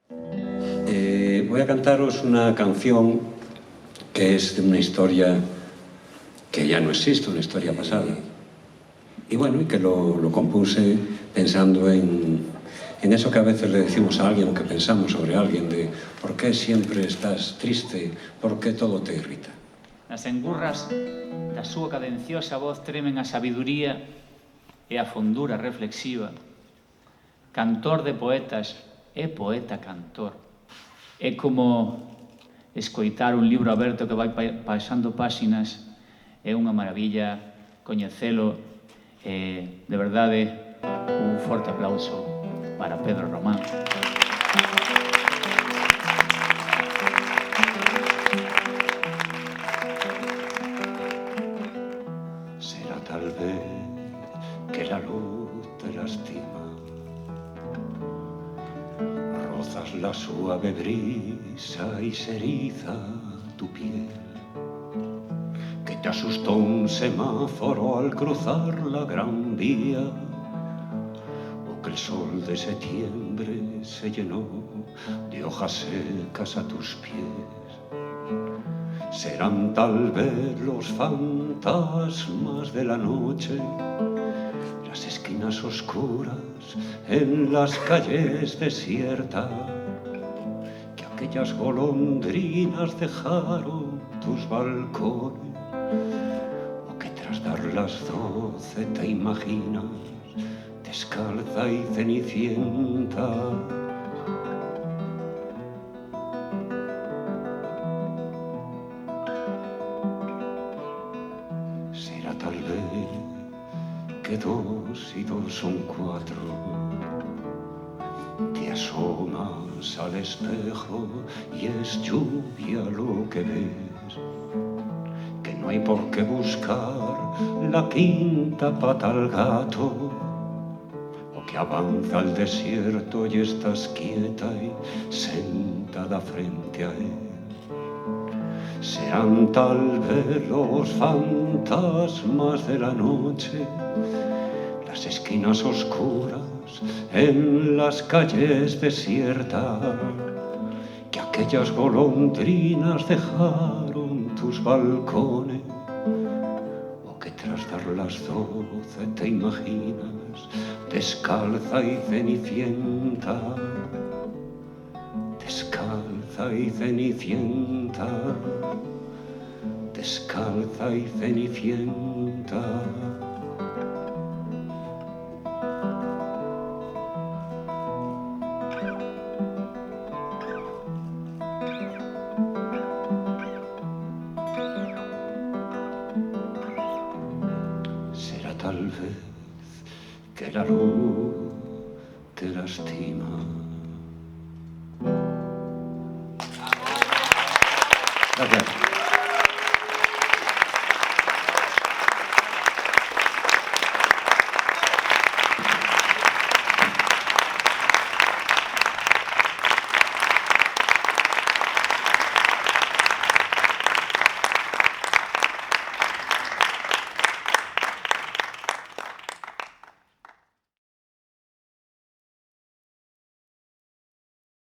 Voy a cantaros una canción que es de una historia que ya no existe, una historia pasada. Y bueno, y que lo compuse pensando en eso que a veces le decimos a alguien o que pensamos sobre alguien, de ¿por qué siempre estás triste? ¿Por qué todo te irrita? Nas engurras da súa cadenciosa voz tremen a sabiduría e a fondura reflexiva. Cantor de poetas é poeta-cantor. É como escoitar un libro aberto que vai pasando páxinas. É unha maravilla coñecelo. De verdade, un forte aplauso para Pedro Román. Será tal vez que la luz te lastima, rozas la suave brisa y se eriza tu piel, que te asustó un semáforo al cruzar la gran vía, o que el sol de septiembre se llenó de hojas secas a tus pies. Serán tal vez los fantasmas de la noche, las esquinas oscuras en las calles desiertas, que aquellas golondrinas dejaron tus balcones, o que tras dar las 12 te imaginas descalza y cenicienta. Será tal vez que 2 y 2 son 4. Te asomas al espejo y es lluvia lo que ves, que no hay por qué buscar la quinta pata al gato, o que avanza al desierto y estás quieta y sentada frente a él. Serán tal vez los fantasmas de la noche, las esquinas oscuras en las calles desiertas, que aquellas golondrinas dejaron tus balcones, o que tras dar las 12 te imaginas descalza y cenicienta. Descalza y cenicienta, descalza y cenicienta. Será tal vez que la luz te lastima. Gracias.